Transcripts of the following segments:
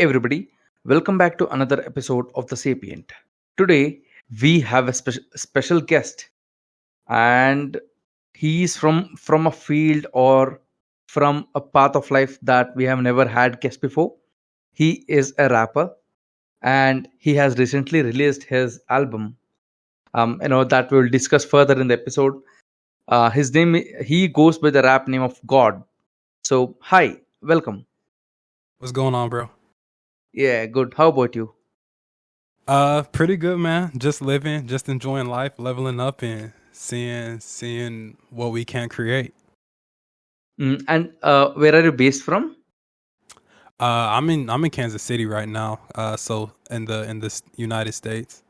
everybody, welcome back to another episode of the Sapient. Today we have a special guest, and he's from a field or from a path of life that we have never had guest before. He is a rapper, and he has recently released his album. That we'll discuss further in the episode. His name he goes by the rap name of God. So hi, welcome. What's going on, bro? Yeah, good. How about you? Pretty good, man. Just living, just enjoying life, leveling up, and seeing what we can create. And where are you based from? I'm in Kansas City right now. So in the United States.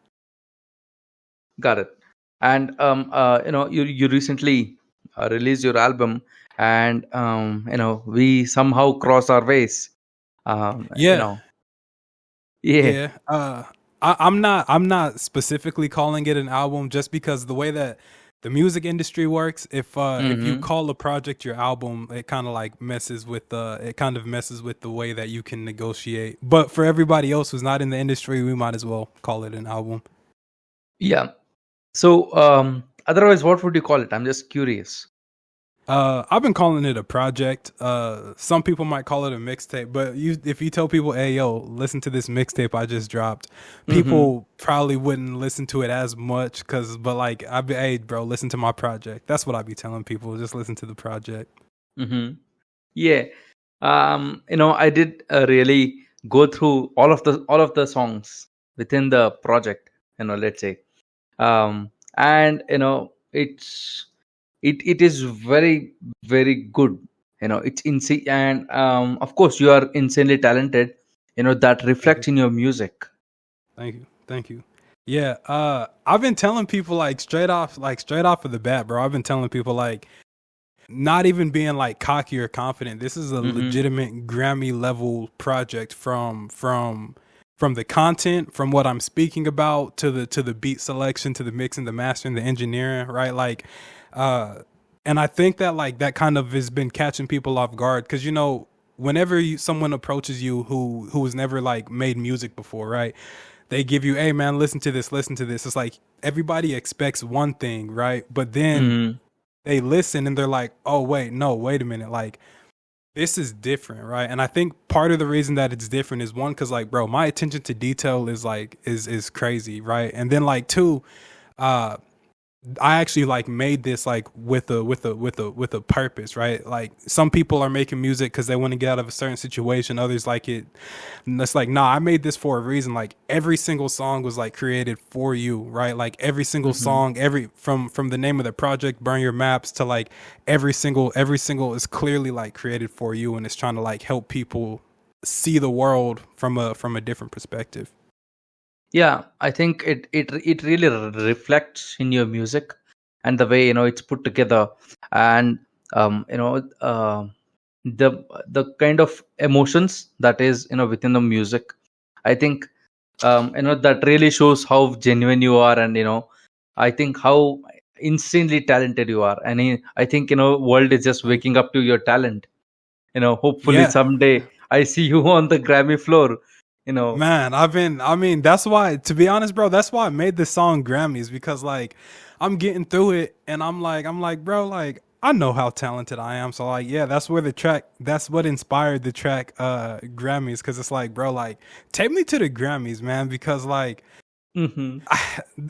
Got it. And you recently released your album, and we somehow cross our ways. Um, you Yeah, know, yeah. yeah. I'm not specifically calling it an album just because the way that the music industry works. If you Mm-hmm. call a project your album, it kind of like messes with the way that you can negotiate. But for everybody else who's not in the industry, we might as well call it an album. Yeah. So, otherwise, what would you call it? I'm just curious. I've been calling it a project. Some people might call it a mixtape, but if you tell people, "Hey, yo, listen to this mixtape I just dropped," Mm-hmm. people probably wouldn't listen to it as much. But like, hey, bro, listen to my project. That's what I be telling people. Just listen to the project. Mm-hmm. Yeah. I did really go through all of the songs within the project. Let's say. And it is very very good. It's insane, and of course you are insanely talented. That Thank you. reflects in your music. Thank you. Yeah. I've been telling people straight off of the bat, bro. I've been telling people like, not even being like cocky or confident. This is a Mm-hmm. legitimate Grammy level project from the content, from what I'm speaking about, to the beat selection, to the mixing, the mastering, the engineering, right? Like, uh, and I think that like that kind of has been catching people off guard because whenever someone approaches you who has never like made music before, right? They give you, hey man, listen to this. It's like everybody expects one thing, right? But then Mm-hmm. they listen and they're like, oh wait, no, wait a minute, like this is different, right? And I think part of the reason that it's different is one, because like, bro, my attention to detail is like is crazy, right? And then like two, uh I actually like made this like with a purpose, right? Like some people are making music because they want to get out of a certain situation. Others like it. And it's like, nah, I made this for a reason. Like every single song was like created for you, right? Like every single Mm-hmm. song, every from the name of the project, Burn Your Maps, to like every single is clearly like created for you, and it's trying to like help people see the world from a different perspective. Yeah, I think it really reflects in your music and the way it's put together, and um, you know uh, the the kind of emotions that is within the music. I think that really shows how genuine you are, and I think how insanely talented you are, and I think world is just Thank waking you. up to your talent. Hopefully Yeah. someday I see you on the Grammy floor. you know Man, I mean, that's why, to be honest, bro, that's why I made this song Grammys, because like I'm getting through it and I'm like, bro, like I know how talented I am. So like, yeah, that's what inspired the track Grammys, cuz it's like, bro, like take me to the Grammys, man, because like hmm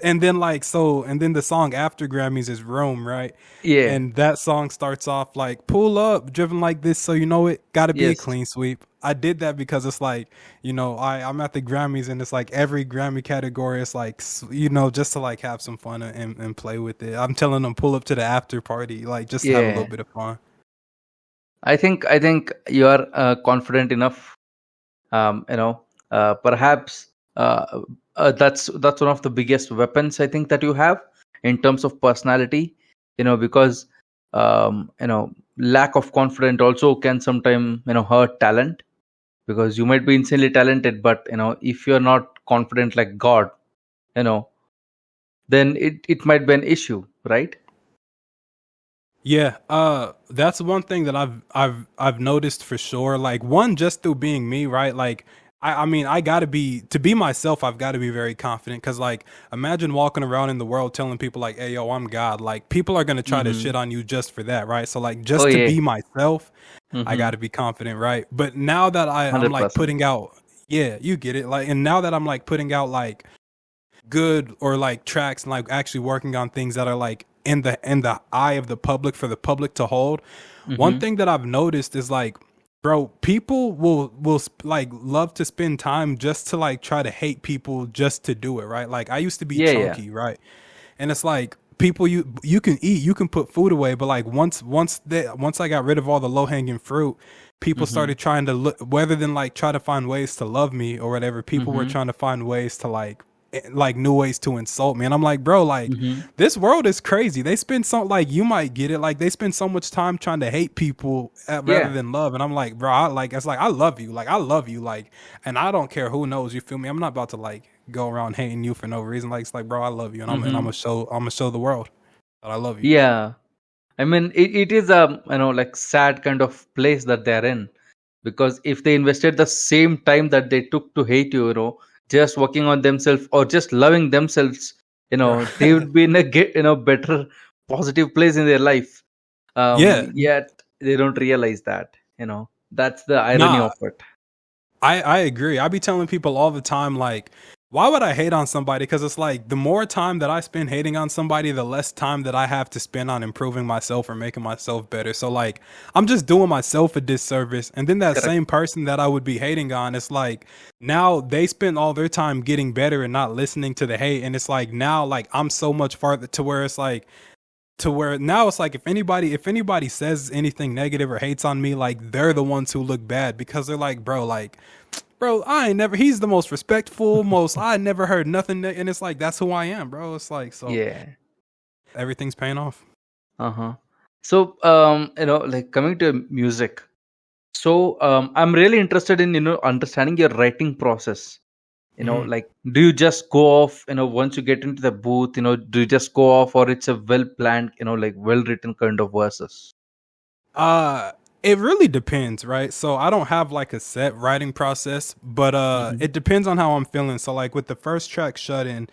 and then the song after Grammys is Rome, right? yeah. And that song starts off like, pull up, driven like this, so you know it gotta be a Yes. clean sweep. I did that because it's like, I'm at the Grammys, and it's like every Grammy category is like, just to like have some fun and play with it. I'm telling them, pull up to the after party, like just have a little Yeah. bit of fun. I think you are confident enough. Perhaps that's one of the biggest weapons I think that you have in terms of personality. Because lack of confidence also can sometimes hurt talent, because you might be insanely talented, but if you're not confident like God, you know then it might be an issue, right? Yeah, that's one thing that I've noticed for sure. Like one, just through being me, right? Like I mean, I gotta be to be myself. I've got to be very confident because, like, imagine walking around in the world telling people like, "Hey, yo, I'm God." Like, people are gonna try to Mm-hmm. shit on you just for that, right? So, like, Oh just to yeah. be myself, I Mm-hmm. got to be confident, right? But now that I'm like 100%. putting out, yeah, you get it. Like, and now that I'm like putting out like good or like tracks and like actually working on things that are like in the eye of the public for the public to hold. One Mm-hmm. thing that I've noticed is like, bro, people like love to spend time just to like try to hate people just to do it, right? Like I used to be Yeah, yeah. chunky, right? And it's like people you can eat, you can put food away, but like once I got rid of all the low hanging fruit, people Mm-hmm. started trying to look rather than like try to find ways to love me or whatever. People were Mm-hmm. trying to find ways to like new ways to insult me, and I'm like, bro, like Mm-hmm. this world is crazy. They spend so like you might get it, like they spend so much time trying to hate people rather Yeah. than love, and I'm like, bro, I like it's like I love you, like I love you, like, and I don't care who knows, you feel me? I'm not about to like go around hating you for no reason. Like it's like, bro, I love you, and I'm Mm-hmm. gonna show the world that I love you. Yeah. I mean, it is a like sad kind of place that they're in, because if they invested the same time that they took to hate you, just working on themselves or just loving themselves, they Right. would be in a better positive place in their life. Yeah. Yet they don't realize that. That's the irony Nah, of it. I agree. I be telling people all the time, like, why would I hate on somebody? Because it's like the more time that I spend hating on somebody, the less time that I have to spend on improving myself or making myself better. So like, I'm just doing myself a disservice. And then that Correct. same person that I would be hating on, it's like now they spend all their time getting better and not listening to the hate. And it's like now, like I'm so much farther to where it's like to where now it's like if anybody says anything negative or hates on me, like they're the ones who look bad because they're like, bro, I ain't never. He's the most respectful, most. I never heard nothing, and it's like that's who I am, bro. It's like so Yeah. everything's paying off. Uh-huh. So, like coming to music. So, I'm really interested in, understanding your writing process. Hmm. Like, do you just go off, once you get into the booth, do you just go off, or it's a well planned, like well written kind of verses? Uh, it really depends, right? So I don't have like a set writing process, but Mm-hmm. it depends on how I'm feeling. So like with the first track, Shut In,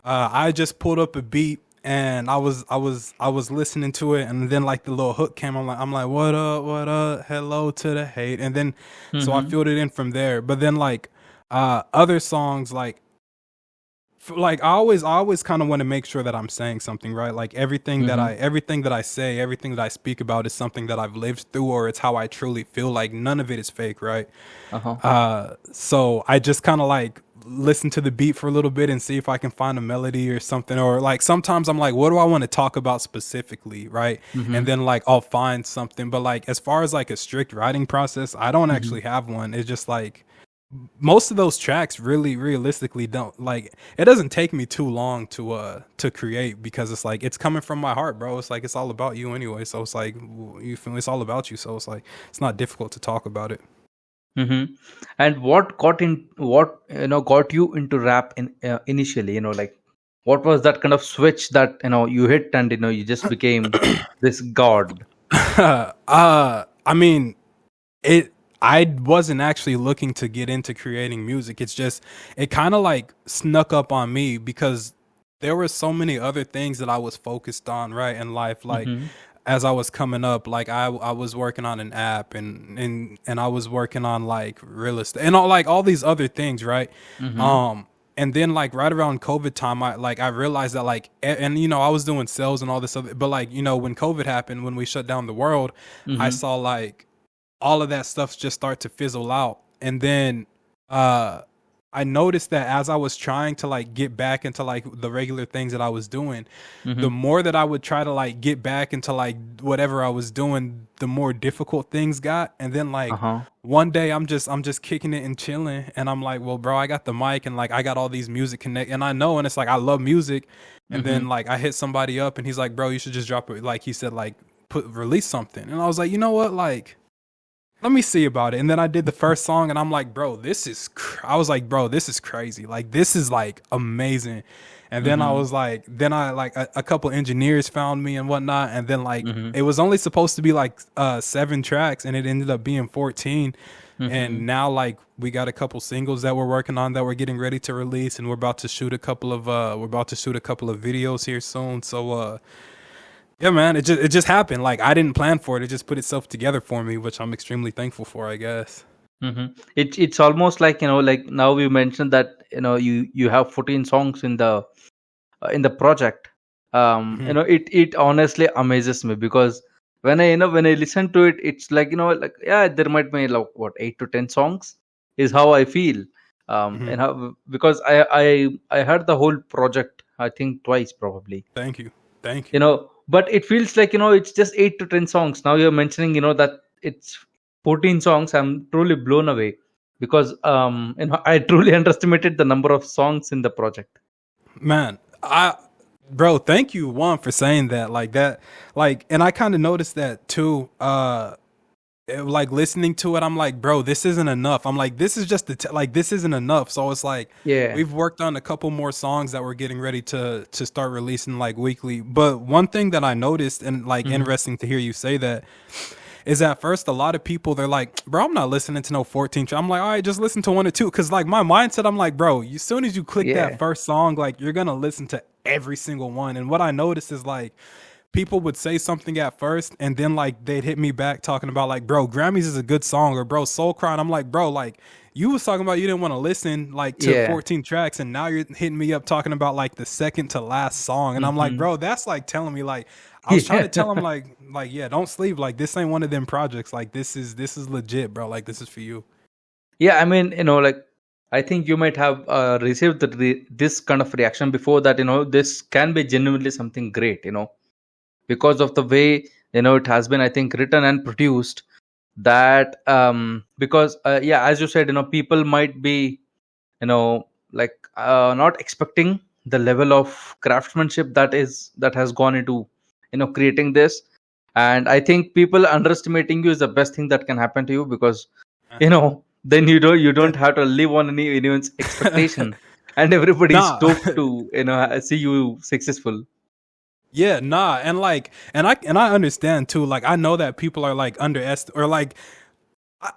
I just pulled up a beat and I was listening to it, and then like the little hook came. I'm like, what up, hello to the hate, and then so I Mm-hmm. filled it in from there. But then like other songs like I always kind of want to make sure that I'm saying something, right? Like Mm-hmm. everything that I say, everything that I speak about is something that I've lived through or it's how I truly feel. Like none of it is fake, right? Uh-huh. So I just kind of like listen to the beat for a little bit and see if I can find a melody or something. Or like sometimes I'm like, what do I want to talk about specifically, right? Mm-hmm. And then like I'll find something. But like as far as like a strict writing process, I don't Mm-hmm. actually have one. It's just like most of those tracks really realistically don't like it doesn't take me too long to create because it's like it's coming from my heart, bro. It's like it's all about you anyway, so it's like you feel me? It's all about you, so it's like it's not difficult to talk about it. Mm-hmm. And what got you into rap initially? Like, what was that kind of switch that you hit, and you just became this god? I mean, it I wasn't actually looking to get into creating music. It's just it kind of like snuck up on me because there were so many other things that I was focused on, right, in life. Like Mm-hmm. as I was coming up, like I was working on an app and I was working on like real estate and all these other things, right? Mm-hmm. Um and then like right around COVID time, I realized that like and I was doing sales and all this other, but like when COVID happened, when we shut down the world, I Mm-hmm. saw like all of that stuff just start to fizzle out. And then uh I noticed that as I was trying to like get back into like the regular things that I was doing, the Mm-hmm. more that I would try to like get back into like whatever I was doing, the more difficult things got. And then like Uh-huh. one day I'm just kicking it and chilling and I'm like, well, bro, I got the mic and like I got all these music connect and I know and it's like I love music. And Mm-hmm. then like I hit somebody up and he's like, bro, you should just drop it. Like he said, like release something. And I was like, you know what? Like let me see about it. And then I did the first song, and I'm like, bro, I was like, bro, this is crazy. Like, this is like amazing. And then I Mm-hmm. was like, then I like a couple engineers found me and whatnot. And then like Mm-hmm. it was only supposed to be like 7 tracks, and it ended up being 14. Mm-hmm. And now like we got a couple singles that we're working on that we're getting ready to release, and we're about to shoot a couple of videos here soon. So yeah, man, it just happened. Like I didn't plan for it. It just put itself together for me, which I'm extremely thankful for, I guess. Mm-hmm. It's almost like, like now you mentioned that, you have 14 songs in the project. Hmm. It honestly amazes me, because when I listen to it, it's like, like, yeah, there might be like what, 8 to 10 songs is how I feel. Hmm. And how, because I heard the whole project, I think twice probably. Thank you, thank you. But it feels like, it's just 8 to 10 songs. Now you're mentioning, that it's 14 songs. I'm truly blown away, because I truly underestimated the number of songs in the project. Man, I bro, thank you one for saying that like that. Like, and I kind of noticed that too. Like listening to it, I'm like, bro, this isn't enough. I'm like, this is just like this isn't enough. So it's like Yeah. we've worked on a couple more songs that we're getting ready to start releasing like weekly. But one thing that I noticed, and like Hmm. interesting to hear you say that, is at first a lot of people they're like, bro, I'm not listening to no 14. I'm like, all right, just listen to one or two. Cause like my mindset, I'm like, bro, as soon as you click that Yeah. first song, like you're gonna listen to every single one. And what I noticed is like people would say something at first and then like they'd hit me back talking about like, bro, Grammys is a good song, or bro, Soul Cry. And I'm like, bro, like you was talking about you didn't want to listen like to Yeah. 14 tracks, and now you're hitting me up talking about like the second to last song. And I'm like, Hmm. bro, that's like telling me like I was trying Yeah. to tell him like yeah, don't sleep. Like this ain't one of them projects. Like this is legit, bro. Like this is for you. Yeah, I mean, like, I think you might have received this kind of reaction before, that, this can be genuinely something great, because of the way, it has been, I think, written and produced. That, because, yeah, as you said, people might be, like, not expecting the level of craftsmanship that has gone into, creating this. And I think people underestimating you is the best thing that can happen to you, because, then you don't have to live on anyone's expectation, and everybody is Nah. stoked to, see you successful. Yeah, nah, and like, and I understand too. Like, I know that people are like or like,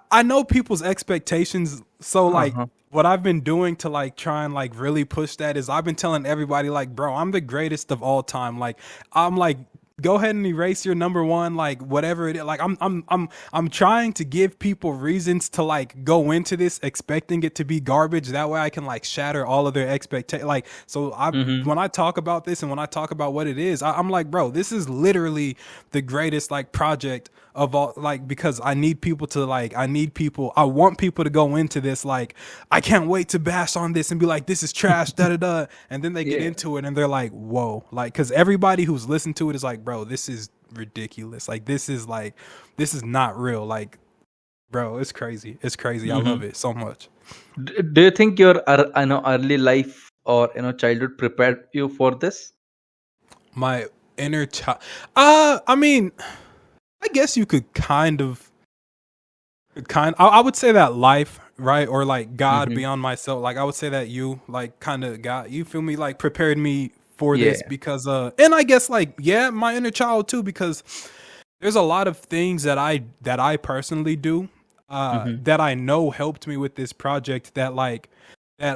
I know people's expectations. So like, Uh-huh. what I've been doing to like try and like really push that is I've been telling everybody like, bro, I'm the greatest of all time. Like, I'm like, go ahead and erase your number one, like whatever it is. Like, I'm trying to give people reasons to like go into this expecting it to be garbage. That way, I can like shatter all of their expectations. Like, so I Mm-hmm. when I talk about this and when I talk about what it is, I'm like, bro, this is literally the greatest like project of all, like, because I want people to go into this like, I can't wait to bash on this and be like, this is trash, da da da, and then they get Yeah. into it and they're like, whoa, like, because everybody who's listened to it is like, bro, this is ridiculous, like this is not real, like, bro, it's crazy, I love Mm-hmm. it so much. Do you think your early life, or, childhood prepared you for this? My inner child, I mean, I guess you could I would say that life, right, or like God Mm-hmm. beyond myself, like I would say that you like kind of God, you feel me, like prepared me for this Yeah. because and I guess like, yeah, my inner child too, because there's a lot of things that I personally do Mm-hmm. that I know helped me with this project, that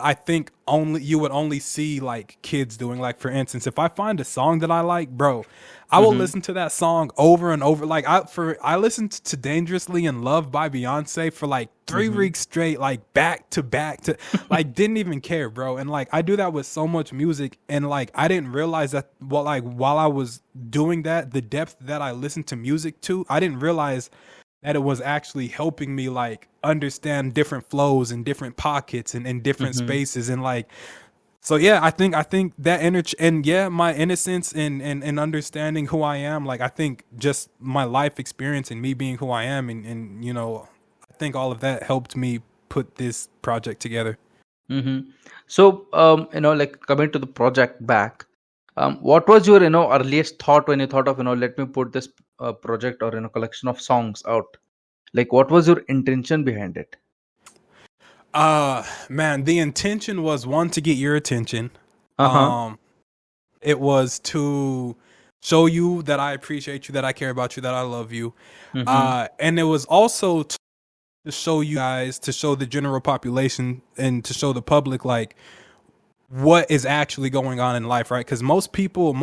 I think only you would only see like kids doing. Like, for instance, if I find a song that I like, bro, I will Mm-hmm. listen to that song over and over. Like, I listened to Dangerously in Love by Beyonce for like three Mm-hmm. weeks straight, like back to back to like didn't even care, bro. And like I do that with so much music, and like I didn't realize that, well, like while I was doing that, the depth that I listened to music to, I didn't realize that it was actually helping me like understand different flows and different pockets and different Mm-hmm. spaces, and like, so yeah, I think that and yeah, my innocence and understanding who I am, like I think just my life experience and me being who I am, and I think all of that helped me put this project together. Mm-hmm. So, like, coming to the project back, what was your, earliest thought when you thought of, let me put this project, or, collection of songs out? Like, what was your intention behind it? Man, the intention was one to get your attention. Uh-huh. Um, it was to show you that I appreciate you, that I care about you, that I love you. Mm-hmm. And it was also to show you guys, to show the general population, and to show the public like what is actually going on in life, right? Because most people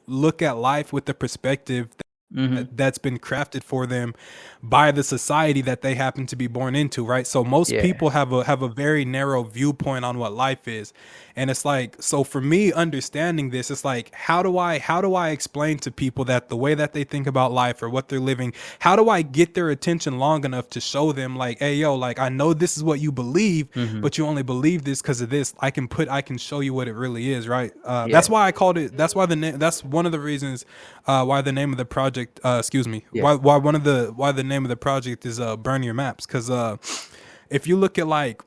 look at life with the perspective Mm-hmm. that's been crafted for them by the society that they happen to be born into, right? So most Yeah. people have a very narrow viewpoint on what life is. And it's like, so for me understanding this, it's like, how do I explain to people that the way that they think about life or what they're living, how do I get their attention long enough to show them like, hey yo, like I know this is what you believe, Mm-hmm. but you only believe this because of this. I can show you what it really is, right? That's Yeah. why I called it. That's why the name. That's one of the reasons why the name of the project. Excuse me. Yeah. Why the name of the project is Burn Your Maps, because if you look at like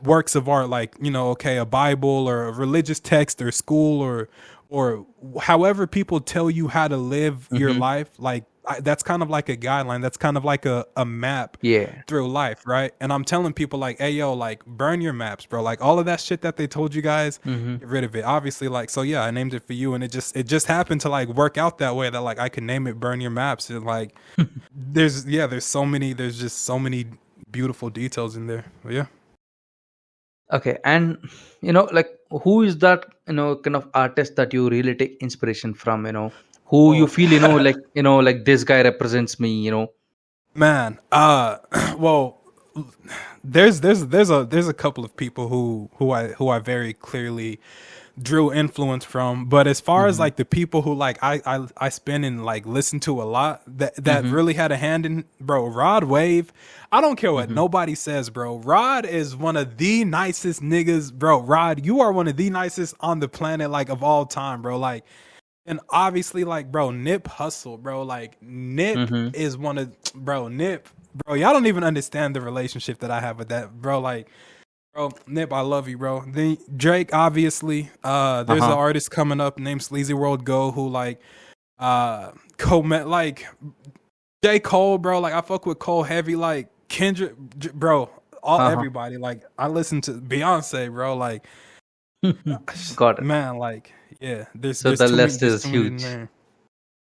works of art, like, okay, a Bible or a religious text or school or however people tell you how to live your Mm-hmm. life, like that's kind of like a guideline, that's kind of like a map Yeah. through life, right? And I'm telling people like, hey yo, like burn your maps, bro. Like all of that shit that they told you guys, Mm-hmm. get rid of it. Obviously, like, so yeah, I named it for you, and it just happened to like work out that way, that like I could name it Burn Your Maps. And like there's just so many beautiful details in there. But yeah. Okay. And like, who is that, kind of artist that you really take inspiration from, who you Oh, feel, like this guy represents me. man. Well, there's a couple of people who I very clearly drew influence from, but as far as Mm-hmm. like the people who like I spend and like listen to a lot, that Mm-hmm. really had a hand in, bro, Rod Wave. I don't care what Mm-hmm. nobody says, bro. Rod is one of the nicest niggas, bro. Rod, you are one of the nicest on the planet, like of all time, bro. Like, and obviously, like, bro, Nip Hustle, bro. Like, Nip Mm-hmm. is one of, bro, Nip, bro. Y'all don't even understand the relationship that I have with that, bro. Like, bro, Nip, I love you, bro. Then Drake, obviously. There's an Uh-huh. artist coming up named Sleazy World Go who like like J. Cole, bro. Like I fuck with Cole heavy, like Kendrick, bro. All Uh-huh. everybody. Like I listen to Beyonce, bro. Like Got it. man, like yeah. There's So there's the too many list there's is too many in huge. there.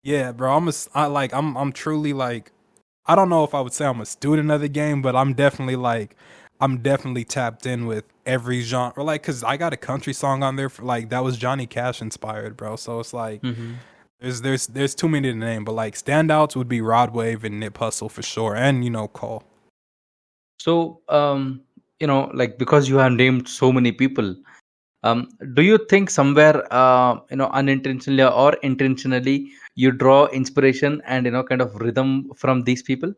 Yeah, bro. I'm truly like, I don't know if I would say I'm a student of the game, but I'm definitely tapped in with every genre. Like, cause I got a country song on there for like that was Johnny Cash inspired, bro. So it's like Mm-hmm. there's too many to name, but like standouts would be Rod Wave and Nip Hustle for sure, and Cole. So, like, because you have named so many people, do you think somewhere, unintentionally or intentionally, you draw inspiration and, kind of rhythm from these people?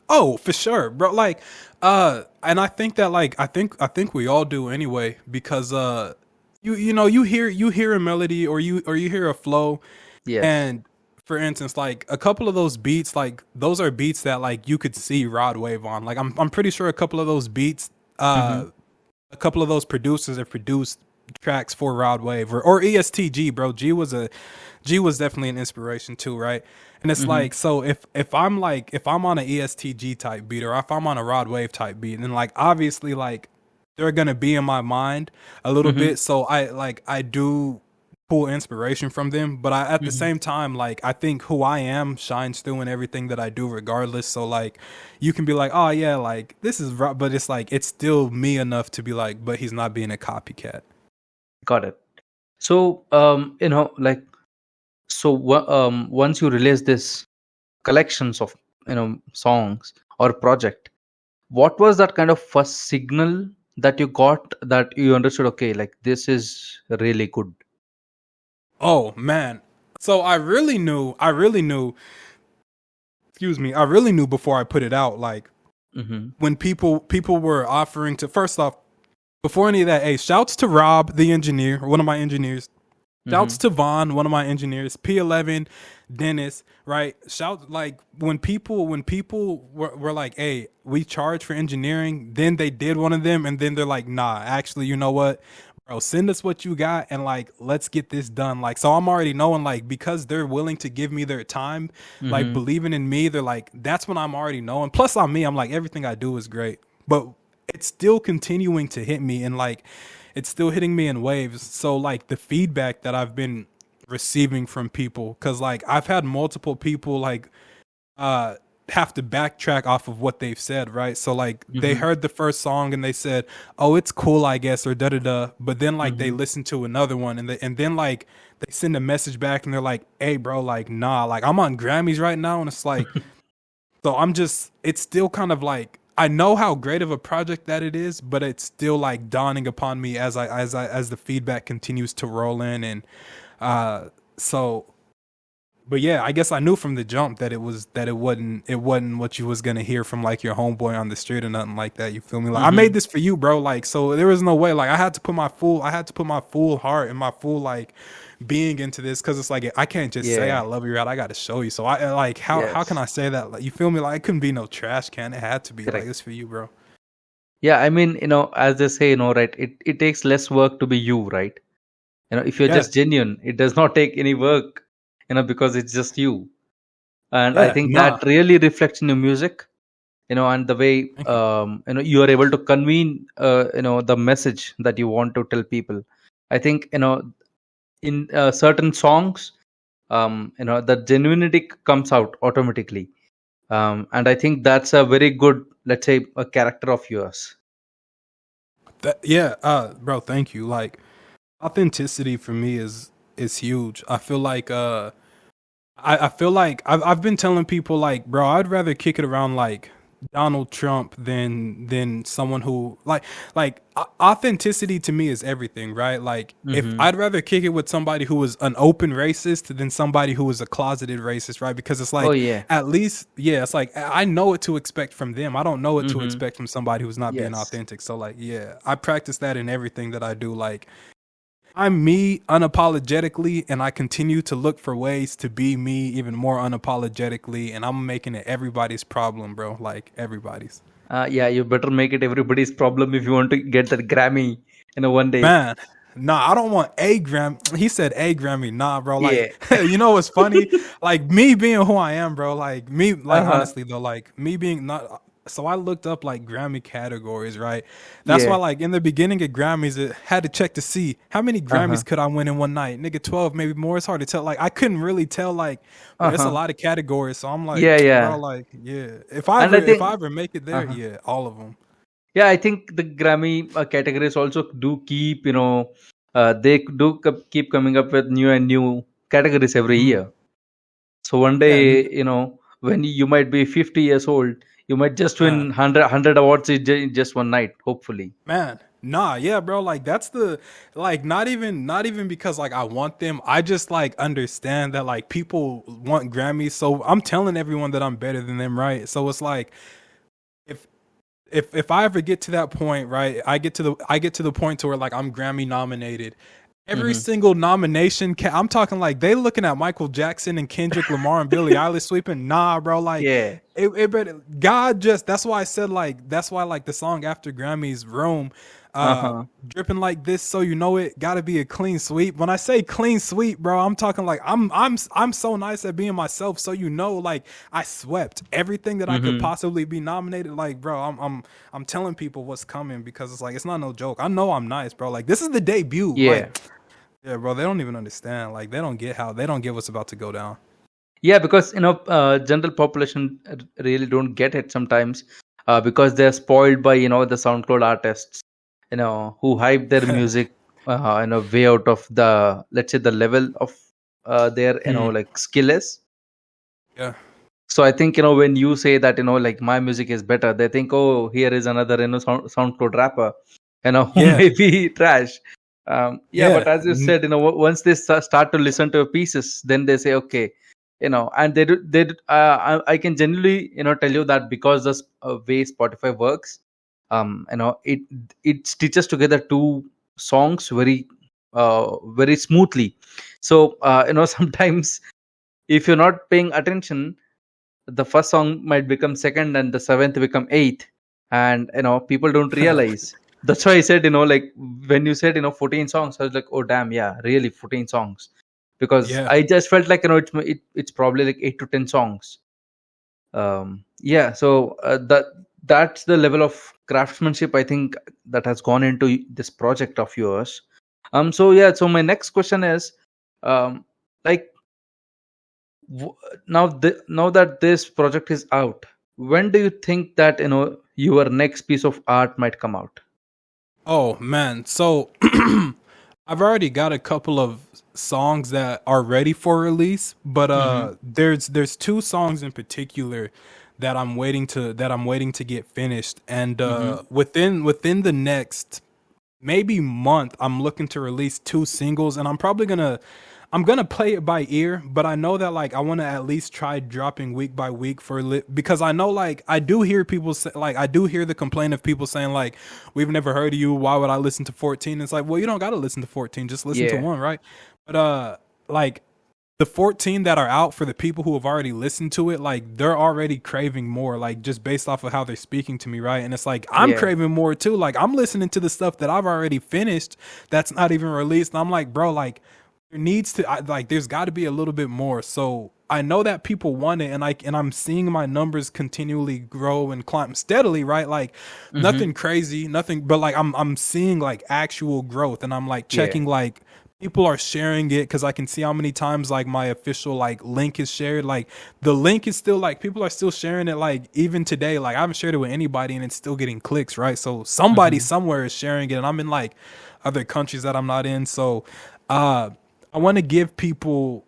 Oh, for sure, bro. Like, and I think that like I think we all do anyway, because you hear a melody, or you hear a flow. Yes. And for instance, like a couple of those beats, like those are beats that like you could see Rod Wave on. Like I'm pretty sure a couple of those beats, Mm-hmm. a couple of those producers have produced tracks for Rod Wave or ESTG, bro. G was definitely an inspiration too, right? And it's Mm-hmm. like, so if I'm on an ESTG type beat, or if I'm on a Rod Wave type beat, then like obviously like they're gonna be in my mind a little Mm-hmm. bit. So I do pull inspiration from them, but at the Mm-hmm. same time, like I think who I am shines through in everything that I do, regardless. So like you can be like, oh yeah, like this is right, but it's like it's still me enough to be like, but he's not being a copycat. Got it. So, like, so once you release this collections of, songs or project, what was that kind of first signal that you got, that you understood, okay, like this is really good? Oh man. So I really knew, excuse me, I really knew before I put it out, like Mm-hmm. when people were offering to, first off, before any of that, hey, shouts to Rob, the engineer, one of my engineers. Mm-hmm. Shouts to Vaughn, one of my engineers, P11, Dennis, right? Shout, like when people were like, "Hey, we charge for engineering," then they did one of them, and then they're like, "Nah, actually, you know what? bro, send us what you got and like let's get this done. Like, so I'm already knowing, like, because they're willing to give me their time, like Mm-hmm. believing in me, they're like, that's when I'm already knowing. Plus on me, I'm like, everything I do is great. But it's still continuing to hit me, and like it's still hitting me in waves. So like the feedback that I've been receiving from people, because like I've had multiple people like uh have to backtrack off of what they've said, right? So like they Mm-hmm. heard the first song and they said, "Oh, it's cool, I guess," or da da da. But then like they Mm-hmm. listen to another one and then like they send a message back and they're like, "Hey, bro, like nah, like I'm on Grammys right now," and it's like, so I'm just, it's still kind of like I know how great of a project that it is, but it's still like dawning upon me as the feedback continues to roll in, and uh so but yeah, I guess I knew from the jump that it wasn't what you was gonna hear from like your homeboy on the street or nothing like that. You feel me? Like I made Mm-hmm. this for you, bro. Like so there was no way. Like I had to put my full heart and my full like being into this, because it's like I can't just say I Yeah. love you, right? I got to show you. So I like how can Yes. I say that? Like, you feel me? Like it couldn't be no trash can. It had to be like Correct. it's for you, bro. Yeah, I mean, as they say, right, it takes less work to be you, right? If you're Yeah, just genuine, it does not take any work, because it's just you. And I yeah, think nah. that really reflects in your music, and the way, Thank you. you are able to convey, the message that you want to tell people. I think, in certain songs, the genuinity comes out automatically. And I think that's a very good, let's say, a character of yours. Yeah, bro. Thank you. Like authenticity for me is huge. I feel like I feel like I've been telling people like, bro, I'd rather kick it around like Donald Trump than someone who authenticity to me is everything, right? Like if Mm-hmm. I'd rather kick it with somebody who is an open racist than somebody who is a closeted racist, right? Because it's Oh like yeah. at least yeah, it's like I know what to expect from them. I don't know what to Mm-hmm. expect from somebody who's not being Yes. authentic. So like yeah, I practice that in everything that I do. Like I'm me unapologetically, and I continue to look for ways to be me even more unapologetically, and I'm making it everybody's problem, bro. Like everybody's. Yeah, you better make it everybody's problem if you want to get that Grammy, one day. Man, nah, I don't want a Grammy. He said a Grammy. Nah, bro. Yeah. Like, you know what's funny? Like me being who I am, bro. Like me, like Uh-huh. honestly though, like me being not. So I looked up like Grammy categories, right? That's why, Yeah. like in the beginning of Grammys, it had to check to see how many Uh-huh. Grammys could I win in one night. Nigga, 12, maybe more. It's hard to tell. Like I couldn't really tell. Like, bro, it's a Uh-huh. lot of categories. So I'm like, Yeah, bro, yeah. like, yeah. And I If I think, ever make it there, uh-huh. yeah, all of them. Yeah, I think the Grammy categories also do keep, they do keep coming up with new and new categories every Hmm. year. So one Yeah, day, when you might be 50 years old, you might just win man. 100 awards in just one night, hopefully. Man, nah, yeah, bro. Like that's the like not even because like I want them. I just like understand that like people want Grammys, so I'm telling everyone that I'm better than them, right? So it's like if if I ever get to that point, right, I get to the point to where like I'm Grammy nominated. Every Mm-hmm. single nomination, I'm talking like they looking at Michael Jackson and Kendrick Lamar and Billie Eilish sweeping. Nah, bro, like Yeah. it better, God just that's why I said like that's why like the song after Grammys Rome, uh, Uh-huh. dripping like this, so you know it got to be a clean sweep. When I say clean sweep, bro, I'm talking like I'm so nice at being myself, so you know like I swept everything that I could Mm-hmm. possibly be nominated. Like, bro, I'm telling people what's coming because it's like it's not no joke. I know I'm nice, bro. Like this is the debut. Yeah. Like, yeah, bro, they don't even understand. Like they don't get what's about to go down. Yeah, because general population really don't get it sometimes, because they're spoiled by the SoundCloud artists, who hype their music, way out of the, let's say, the level of their Hmm. like skill is. Yeah. So I think, when you say that, like my music is better, they think, oh, here is another SoundCloud rapper, who Yeah. may be trash. Yeah, Yeah. but as you said, once they start to listen to your pieces, then they say, okay, and I can generally, tell you that because the way Spotify works, it stitches together two songs very smoothly. So sometimes if you're not paying attention, the first song might become second and the seventh become eighth, and people don't realize That's why I said, like when you said, 14 songs, I was like, oh damn, yeah, really 14 songs. Because Yeah. I just felt like, it's probably like 8 to 10 songs. Yeah, so that's the level of craftsmanship I think that has gone into this project of yours. So yeah, so my next question is, um, like w- now that this project is out, when do you think that your next piece of art might come out? Oh man, so I've already got a couple of songs that are ready for release, but Mm-hmm. there's two songs in particular that I'm waiting to get finished, and Mm-hmm. within the next maybe month, I'm looking to release two singles, and I'm gonna play it by ear, but I know that like I want to at least try dropping week by week because I know like I do hear people say, like I do hear the complaint of people saying like we've never heard of you, why would I listen to 14? It's like, well, you don't got to listen to 14, just listen to Yeah. one, right? But like the 14 that are out, for the people who have already listened to it, like they're already craving more, like just based off of how they're speaking to me, right? And it's like I'm Yeah. craving more too. Like I'm listening to the stuff that I've already finished that's not even released, and I'm like, bro, like there needs to like there's got to be a little bit more. So I know that people want it, and I'm seeing my numbers continually grow and climb steadily, right? Like Mm-hmm. nothing crazy, nothing, but like I'm seeing like actual growth, and I'm like Yeah. checking like people are sharing it because I can see how many times like my official like link is shared. Like the link is still like people are still sharing it like even today. Like I haven't shared it with anybody and it's still getting clicks, right? So somebody Mm-hmm. somewhere is sharing it, and I'm in like other countries that I'm not in. So uh I want to give people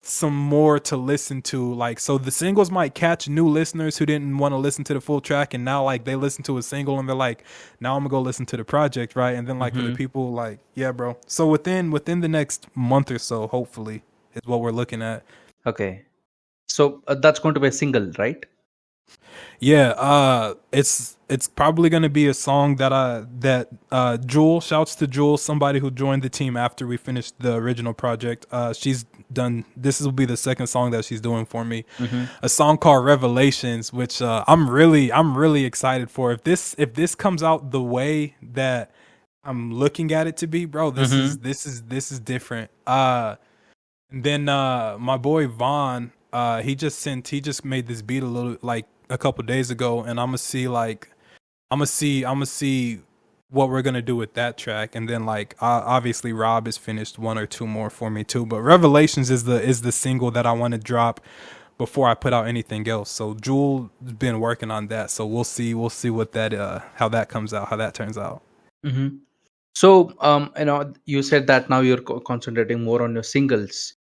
some more to listen to, like so the singles might catch new listeners who didn't want to listen to the full track, and now like they listen to a single and they're like, now I'm gonna go listen to the project, right? And then like for the Mm-hmm. people, like, yeah, bro, so within the next month or so, hopefully, is what we're looking at. Okay. So that's going to be a single, right? Yeah, it's probably gonna be a song that Jewel, shouts to Jewel, somebody who joined the team after we finished the original project. She's done, this will be the second song that she's doing for me. Mm-hmm. A song called Revelations, which I'm really excited for. If this comes out the way that I'm looking at it to be, bro, Mm-hmm. this is different. And then my boy Vaughn, he just made this beat a little like a couple days ago, and I'm gonna see what we're gonna do with that track, and then like obviously Rob has finished one or two more for me too. But Revelations is the single that I want to drop before I put out anything else. So Jewel's been working on that, so we'll see what that how that comes out, how that turns out. Mm-hmm. So, you said that now you're concentrating more on your singles.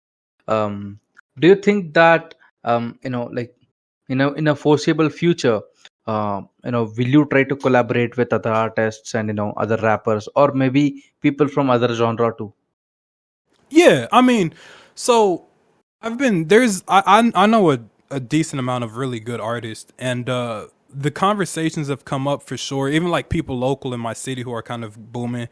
Um, do you think that, like, in a foreseeable future, will you try to collaborate with other artists and other rappers, or maybe people from other genre too? Yeah, I mean, so I've been there's I know a decent amount of really good artists, and the conversations have come up for sure. Even like people local in my city who are kind of booming,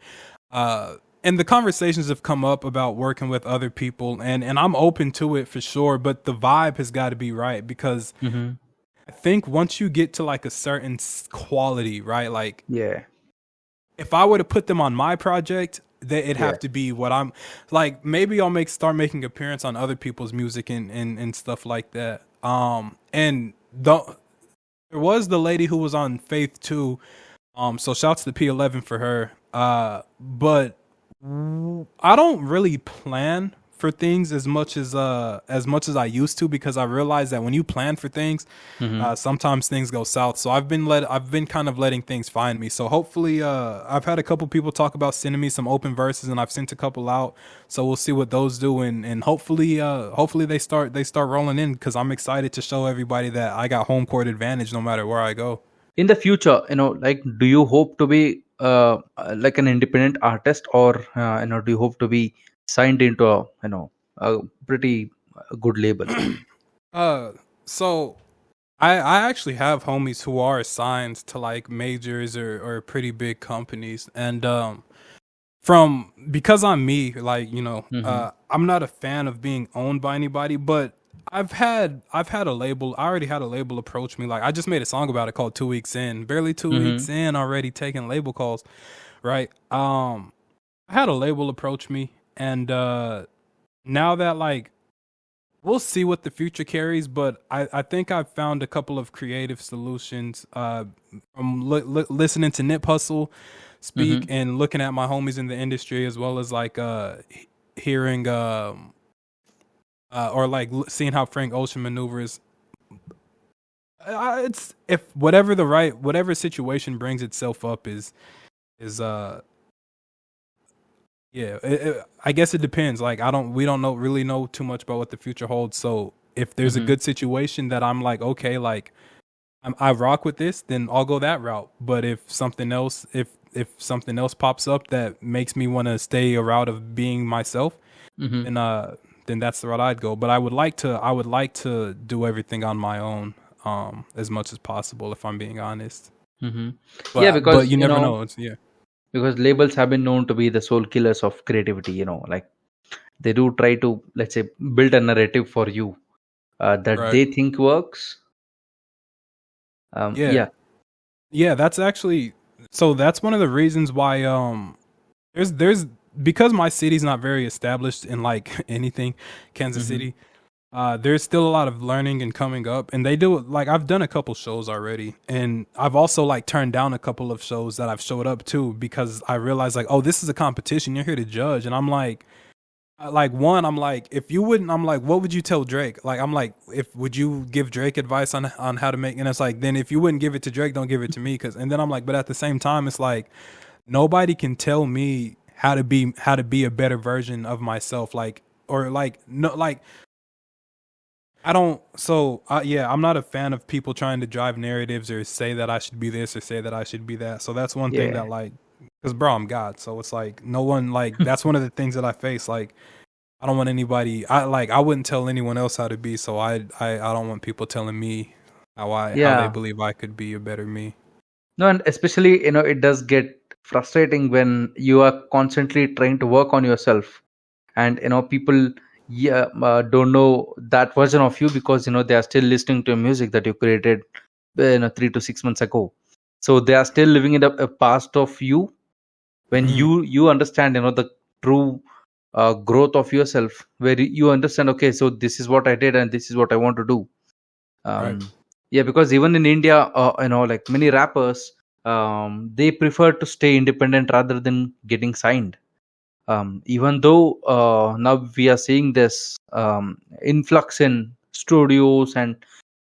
and the conversations have come up about working with other people, and I'm open to it for sure. But the vibe has got to be right, because Mm-hmm. I think once you get to like a certain quality, right? Like Yeah. if I were to put them on my project, that it'd Yeah. have to be what I'm like. Maybe I'll start making appearance on other people's music and stuff like that. And there was the lady who was on Faith too. So shouts to P11 for her. But I don't really plan for things as much as I used to, because I realized that when you plan for things, Mm-hmm. sometimes things go south. So I've been kind of letting things find me. So hopefully, I've had a couple people talk about sending me some open verses, and I've sent a couple out. So we'll see what those do, and hopefully they start rolling in, because I'm excited to show everybody that I got home court advantage no matter where I go. In the future, like, do you hope to be like an independent artist, or do you hope to be signed into a pretty good label? Uh, so I actually have homies who are assigned to like majors or pretty big companies, and from because I'm me, like Mm-hmm. I'm not a fan of being owned by anybody, but I've had a label. I already had a label approach me. Like I just made a song about it called 2 weeks in, barely two Mm-hmm. weeks in already taking label calls. right? I had a label approach me, and now that like we'll see what the future carries, but I think I've found a couple of creative solutions from listening to Nip Hustle speak Mm-hmm. and looking at my homies in the industry, as well as like hearing or like seeing how Frank Ocean maneuvers. It's if whatever situation brings itself up is yeah, I guess it depends. Like we don't really know too much about what the future holds. So if there's a Mm-hmm. good situation that I'm like, okay, like I rock with this, then I'll go that route. But if something else pops up that makes me want to stay a route of being myself, Mm-hmm. then that's the route I'd go. But I would like to do everything on my own, as much as possible, if I'm being honest. Mm-hmm. Yeah, But because you never know. It's yeah, because labels have been known to be the soul killers of creativity. Like they do try to, let's say, build a narrative for you that right. they think works. Yeah, Yeah. yeah. That's actually so. That's one of the reasons why there's because my city's not very established in like anything, Kansas Mm-hmm. City. There's still a lot of learning and coming up, and they do like I've done a couple shows already, and I've also like turned down a couple of shows that I've showed up to because I realized like, oh, this is a competition. You're here to judge, and I'm like one, I'm like, if you wouldn't, I'm like, what would you tell Drake? Like, I'm like, if would you give Drake advice on how to make? And it's like, then if you wouldn't give it to Drake, don't give it to me, because. And then I'm like, but at the same time, it's like nobody can tell me how to be a better version of myself, like or like no like I don't. So yeah, I'm not a fan of people trying to drive narratives or say that I should be this or say that I should be that. So that's one thing Yeah. that like, because bro, I'm God. So it's like no one like that's one of the things that I face. Like I don't want anybody. I wouldn't tell anyone else how to be. So I don't want people telling me how they Yeah. believe I could be a better me. No, and especially, it does get frustrating when you are constantly trying to work on yourself, and people, yeah, don't know that version of you because they are still listening to music that you created 3 to 6 months ago. So they are still living in a past of you. When Mhm. you understand the true growth of yourself, where you understand, okay, so this is what I did and this is what I want to do. Right. Yeah, because even in India, like many rappers, they prefer to stay independent rather than getting signed. Even though now we are seeing this influx in studios and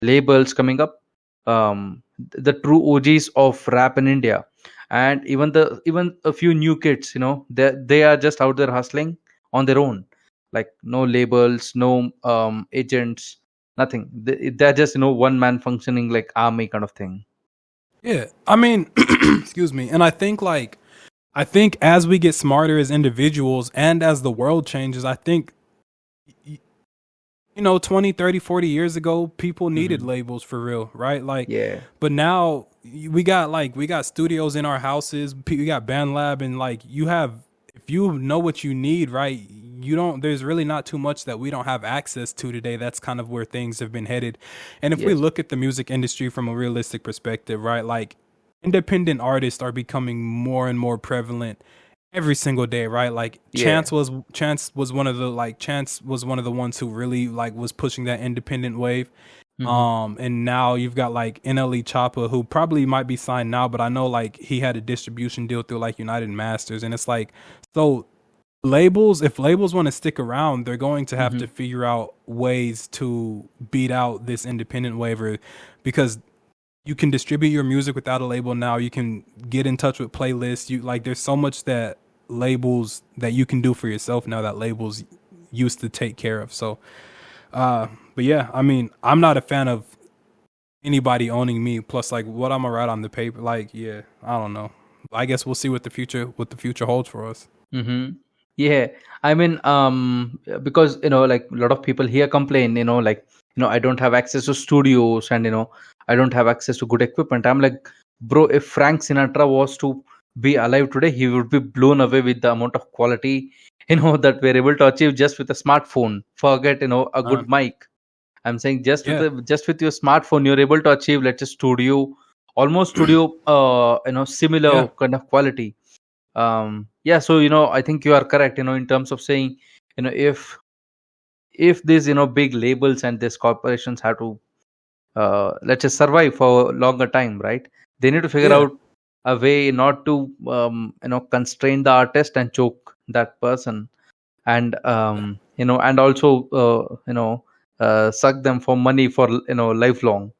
labels coming up, the true OGs of rap in India, and even a few new kids, they are just out there hustling on their own, like no labels, no agents, nothing. They're just one man functioning like army kind of thing. Yeah. I mean, excuse me. And I think as we get smarter as individuals and as the world changes, I think 20, 30, 40 years ago, people needed Hmm. labels for real, right? Like, Yeah. but now we got studios in our houses, we got band lab, and like if you know what you need, right? You don't, there's really not too much that we don't have access to today. That's kind of where things have been headed. And if we Yes. look at the music industry from a realistic perspective, right? Like, independent artists are becoming more and more prevalent every single day, right? Like Yeah. Chance was one of the ones who really like was pushing that independent wave. Hmm. And now you've got like NLE Choppa, who probably might be signed now, but I know like he had a distribution deal through like United Masters, and it's like, so if labels want to stick around, they're going to have Hmm. to figure out ways to beat out this independent waiver, because you can distribute your music without a label now. You can get in touch with playlists. You like there's so much that labels that you can do for yourself now that labels used to take care of. So but yeah, I mean, I'm not a fan of anybody owning me. Plus like what I'm gonna write on the paper, like, yeah, I don't know. I guess we'll see what the future holds for us. Hmm. Yeah, I mean, because like a lot of people here complain, like I don't have access to studios, and I don't have access to good equipment. I'm like, bro, if Frank Sinatra was to be alive today, he would be blown away with the amount of quality that we're able to achieve just with a smartphone. Forget a Uh, good mic. I'm saying yeah, just with your smartphone, you're able to achieve, let's say, studio, almost studio, similar yeah, kind of quality. Yeah, so I think you are correct, in terms of saying, if these big labels and these corporations have to, let's just survive for a longer time, right? They need to figure Yeah. out a way not to constrain the artist and choke that person, and and also suck them for money for lifelong.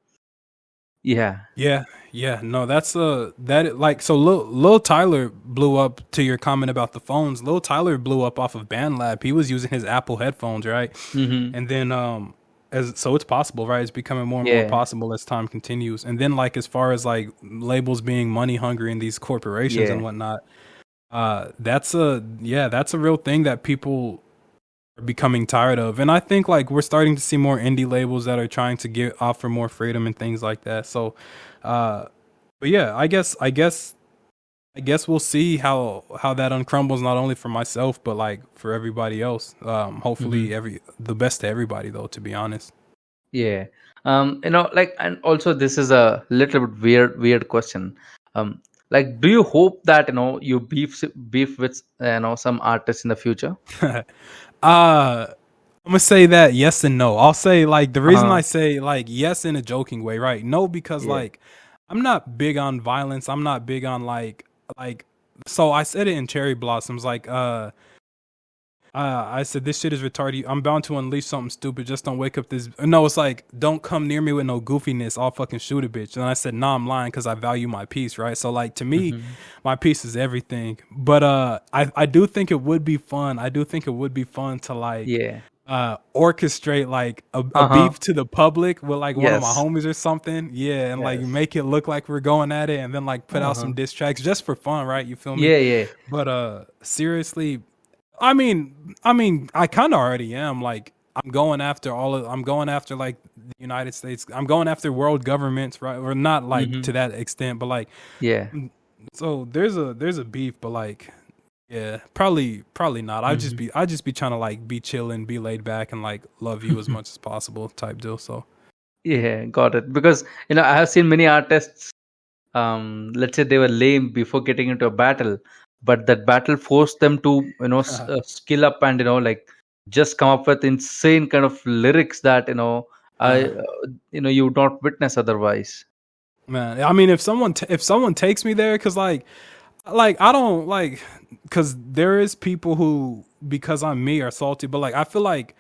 Yeah. Yeah, yeah, no, that's that like so. Lil Tyler blew up to your comment about the phones. Lil Tyler blew up off of BandLab. He was using his Apple headphones, right? Mm-hmm. And then as so it's possible, right? It's becoming more and more Yeah. possible as time continues. And then like as far as like labels being money hungry in these corporations and Yeah. whatnot, that's a real thing that people are becoming tired of. And I think like we're starting to see more indie labels that are trying to offer more freedom and things like that. So uh but yeah, I guess we'll see how that uncrumbles not only for myself but like for everybody else. Mm-hmm. Hopefully the best to everybody though, to be honest. Yeah. Like, and also this is a little bit weird question. Like, do you hope that you beef with some artists in the future? I'm gonna say that yes and no. I'll say like the reason Uh-huh. I say like yes in a joking way, right? No, because Yeah. like I'm not big on violence. I'm not big on like so I said it in Cherry Blossoms, like I said this shit is retarded. I'm bound to unleash something stupid. Just don't wake up this. No, it's like don't come near me with no goofiness. I'll fucking shoot a bitch. And I said, nah, I'm lying because I value my peace, right? So like to me, Mm-hmm. my peace is everything. But I do think it would be fun. I do think it would be fun to like Yeah. orchestrate like a Uh-huh. beef to the public with like one of my Yes. homies or something. Yeah, and like Yes. make it look like we're going at it, and then like put out some Uh-huh. diss tracks just for fun, right? You feel me? Yeah. Yeah. But seriously, I kind of already am. Like, I'm going after like the United States. I'm going after world governments, right? Or not like Mm-hmm. to that extent, but like, Yeah. so there's a beef, but like, yeah, probably not. Mm-hmm. I just be trying to like be chilling, be laid back, and like love you as much as possible type deal. So, Yeah, got it. Because I have seen many artists, let's say they were lame before getting into a battle, but that battle forced them to skill up and like just come up with insane kind of lyrics that I uh, you would not witness otherwise. man, I mean, if someone takes me there, cause like I don't like because there is people who because I'm me are salty, but like I feel like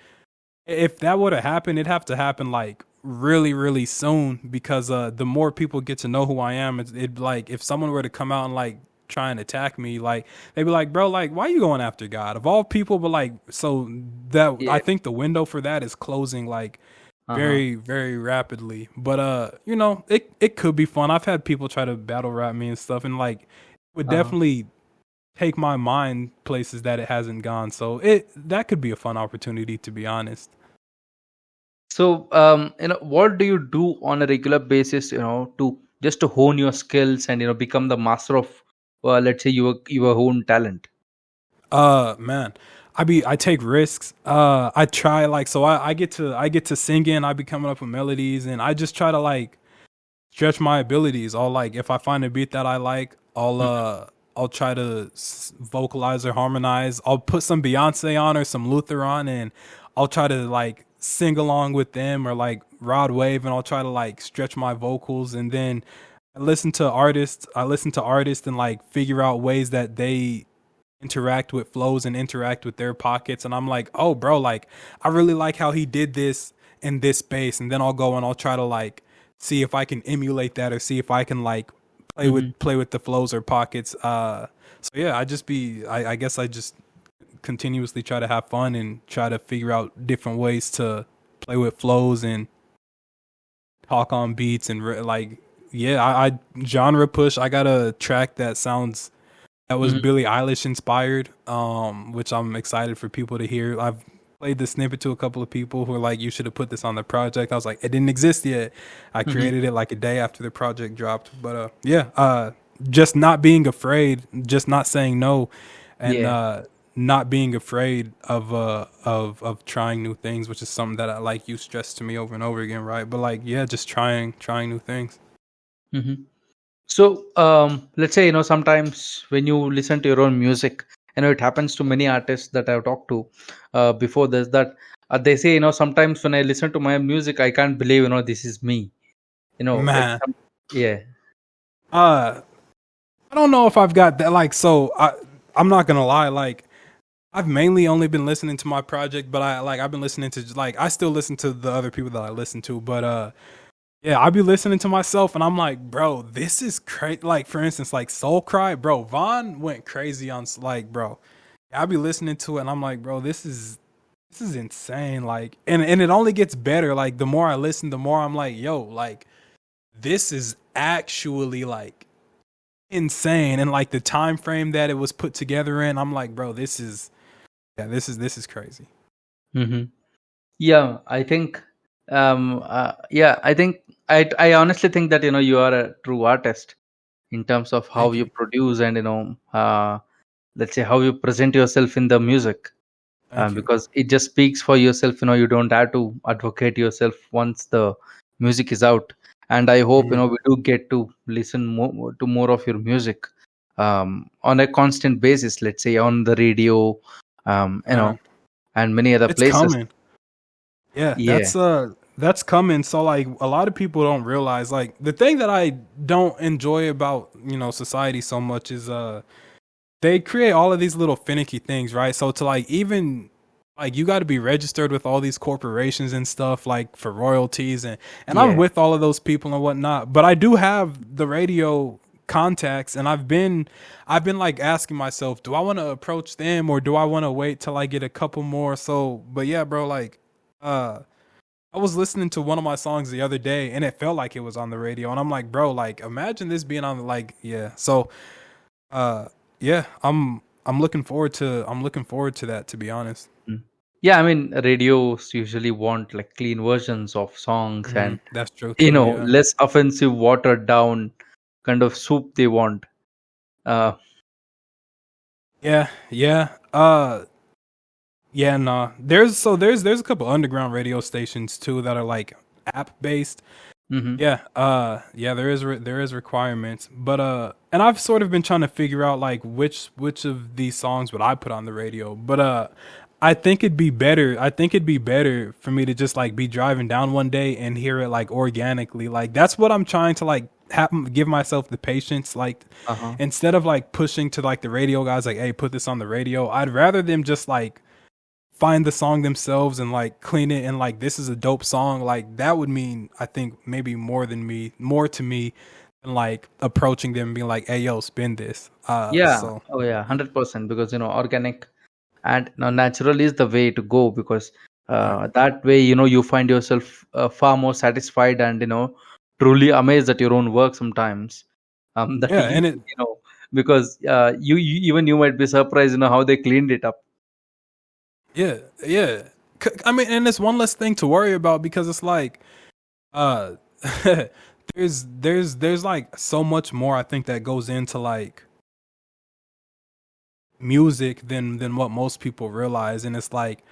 if that would have happened, it'd have to happen like really soon because the more people get to know who I am, it like if someone were to come out and like try and attack me, like they'd be like, bro, like why you going after God of all people? But like so that I Yeah. think the window for that is closing like Uh-huh. very rapidly. But it could be fun. I've had people try to battle rap me and stuff, and like it would Uh-huh. definitely take my mind places that it hasn't gone. So it that could be a fun opportunity, to be honest. So, what do you do on a regular basis, to just to hone your skills and become the master of, let's say, your own talent? Man, I take risks. I try like so I get to singing. I be coming up with melodies, and I just try to like stretch my abilities. I'll like if I find a beat that I like, I'll try to vocalize or harmonize. I'll put some Beyonce on or some Luther on, and I'll try to like sing along with them or like Rod Wave, and I'll try to like stretch my vocals, and then I listen to artists and like figure out ways that they interact with flows and interact with their pockets, and I'm like, oh bro, like I really like how he did this in this space, and then I'll go and I'll try to like see if I can emulate that or see if I can like Mm-hmm. play with the flows or pockets. So yeah, I guess I just continuously try to have fun and try to figure out different ways to play with flows and talk on beats and like yeah, I genre push. I got a track that was Mm-hmm. Billie Eilish inspired, which I'm excited for people to hear. I've played the snippet to a couple of people who are like, "You should have put this on the project." I was like, "It didn't exist yet." I Mm-hmm. created it like a day after the project dropped. But yeah, just not being afraid, just not saying no, and Yeah. not being afraid of trying new things, which is something that I like you stressed to me over and over again, right? But like, yeah, just trying new things. Mm-hmm. So let's say, sometimes when you listen to your own music, it happens to many artists that I've talked to before this, that they say, sometimes when I listen to my music, I can't believe, this is me. Like Man, yeah. uh, I don't know if I've got that. Like, so I'm not gonna lie. Like, I've mainly only been listening to my project, but I've been listening to like I still listen to the other people that I listen to, but yeah, I be listening to myself and I'm like, bro, this is crazy. Like for instance, like Soul Cry, bro, Vaughn went crazy on like, bro. I be listening to it and I'm like, bro, this is insane. Like, and it only gets better. Like the more I listen, the more I'm like, yo, like this is actually like insane. And like the time frame that it was put together in, I'm like, bro, this is crazy. Hmm. Yeah, I think yeah, I honestly think that you are a true artist in terms of how Thank you you. produce, and let's say how you present yourself in the music, Thank you. because it just speaks for yourself. You don't have to advocate yourself once the music is out. And I hope Mhm. we do get to listen more of your music on a constant basis, let's say on the radio, Man, and many other it's places. coming. Yeah, Yeah. that's coming. So like a lot of people don't realize like the thing that I don't enjoy about, society so much is they create all of these little finicky things, right? So to like even like you got to be registered with all these corporations and stuff like for royalties and I'm Yeah. with all of those people and whatnot. But I do have the radio contacts and I've been like asking myself, do I want to approach them or do I want to wait till I get a couple more? So, but yeah, bro, like uh I was listening to one of my songs the other day and it felt like it was on the radio and I'm like, bro, like imagine this being on the like yeah. So uh yeah, I'm looking forward to that, to be honest. Mm. Yeah, I mean, radios usually want like clean versions of songs, and That's true too, yeah. less offensive, watered down kind of soup they want. uh Yeah, yeah. Yeah, nah. There's a couple underground radio stations too that are like app based. mhm. Yeah, yeah, there is requirements, but and I've sort of been trying to figure out like which of these songs would I put on the radio, but I think it'd be better. I think it'd be better for me to just like be driving down one day and hear it like organically. Like that's what I'm trying to like give myself the patience. Like Uh-huh. instead of like pushing to like the radio guys, like, hey, put this on the radio. I'd rather them just like find the song themselves and like clean it and like this is a dope song. Like that would mean I think maybe more to me than like approaching them and being like, hey yo, spin this. Yeah. So Oh yeah, 100%, because organic and natural is the way to go, because right. that way you find yourself far more satisfied, and truly amazed at your own work sometimes. That Yeah, and it because you even you might be surprised how they cleaned it up. yeah, yeah. I mean, and it's one less thing to worry about because it's like uh there's like so much more I think that goes into like music than what most people realize, and it's like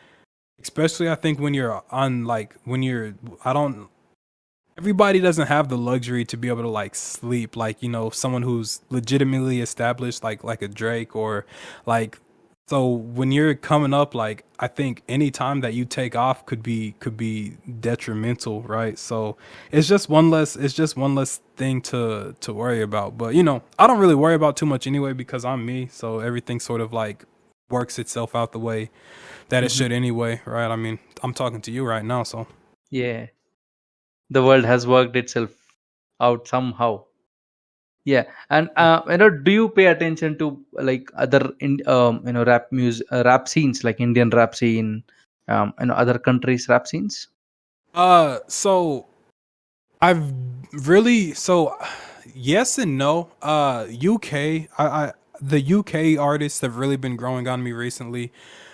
especially I think when you're on like when you're I don't everybody doesn't have the luxury to be able to like sleep like someone who's legitimately established like a Drake or like so when you're coming up like I think any time that you take off could be detrimental, right? So it's just one less thing to worry about, but I don't really worry about too much anyway because I'm me, so everything sort of like works itself out the way that it Hmm. should anyway, right? I mean, I'm talking to you right now, so Yeah, the world has worked itself out somehow. Yeah. And do you pay attention to like other rap music, rap scenes, like Indian rap scene, other countries rap scenes? So I've really so yes and no. UK, I the UK artists have really been growing on me recently.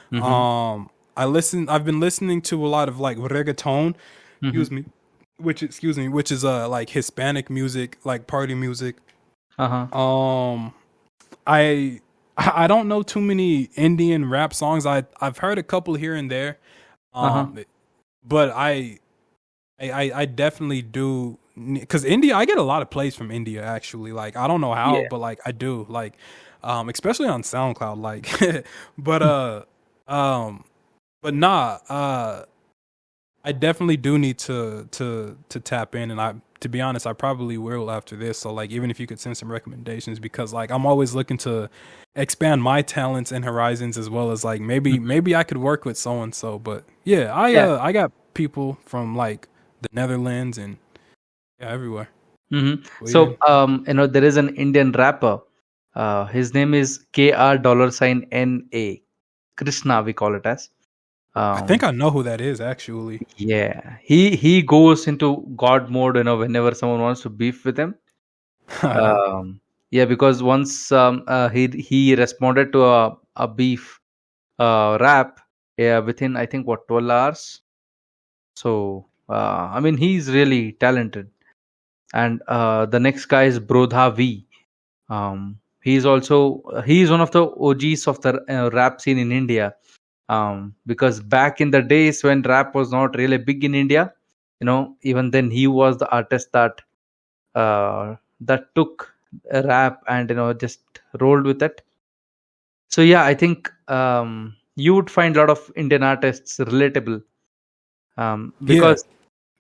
Mm-hmm. I've been listening to a lot of like reggaeton, Mm-hmm. excuse me, which is like Hispanic music, like party music. Uh-huh. Um, I I don't know too many Indian rap songs. I've heard a couple here and there. Uh-huh. Um, but I definitely do because India, I get a lot of plays from India actually. Like I don't know how, Yeah. but like I do. Like, especially on SoundCloud. Like, but um, but nah. I definitely do need to tap in, and I to be honest, I probably will after this. So like, even if you could send some recommendations, because like I'm always looking to expand my talents and horizons, as well as like maybe I could work with so and so. But yeah, Yeah. I got people from like the Netherlands and yeah, everywhere. So, Sweden. there is an Indian rapper. His name is KR$NA. Krishna, we call it as. I think Um, I know who that is actually. yeah, he goes into God mode, whenever someone wants to beef with him. Um, yeah, because once he responded to a beef rap, yeah, within I think what 12 hours. So I mean he's really talented. And the next guy is Brodha V. He's one of the OGs of the rap scene in India. Because back in the days when rap was not really big in India, even then he was the artist that took a rap and just rolled with it. So yeah, I think you would find a lot of Indian artists relatable, Yeah, because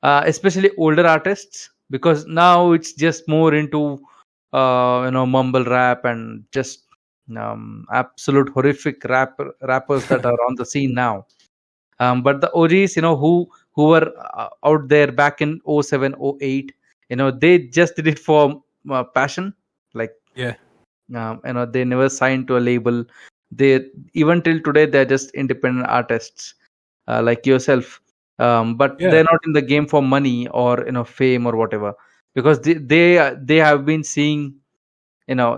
especially older artists, because now it's just more into mumble rap and just absolute horrific rappers that are on the scene now. But the OGs, who were out there back in '07, '08, they just did it for passion. Like, yeah, they never signed to a label. They even till today they're just independent artists, like yourself. But yeah, they're not in the game for money or fame or whatever, because they have been seeing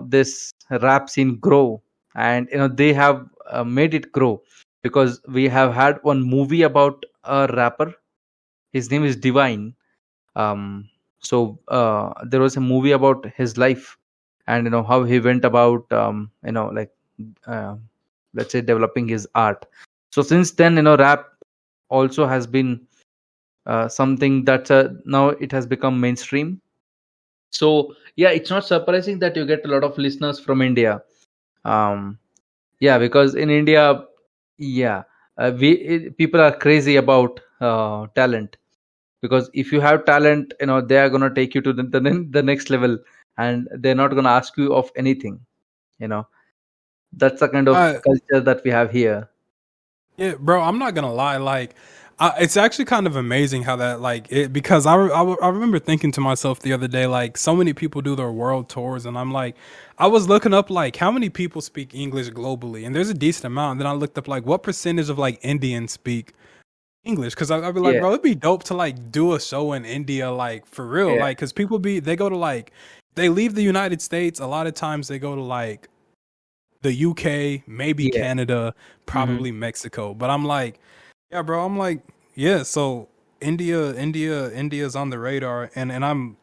this rap scene grow, and they have made it grow, because we have had one movie about a rapper. His name is Divine. There was a movie about his life, and how he went about like uh, let's say developing his art. So since then, rap also has been something that now it has become mainstream. So yeah, it's not surprising that you get a lot of listeners from India. um yeah, because in India, yeah, people are crazy about talent, because if you have talent, they are going to take you to the next level, and they're not going to ask you of anything. you know that's the kind of I culture that we have here. Yeah, bro, I'm not gonna lie. Like, it's actually kind of amazing how that like it because I remember thinking to myself the other day, like, so many people do their world tours, and I'm like, I was looking up like how many people speak English globally, and there's a decent amount. And then I looked up like what percentage of like Indians speak English, because I'd be like, Yeah, bro, it'd be dope to like do a show in India, like for real, yeah. like because they go to like they leave the United States a lot of times they go to like the UK, maybe Yeah. Canada, Hmm. probably Mexico. But I'm like, yeah, bro. I'm like, yeah. So India's on the radar, and I'm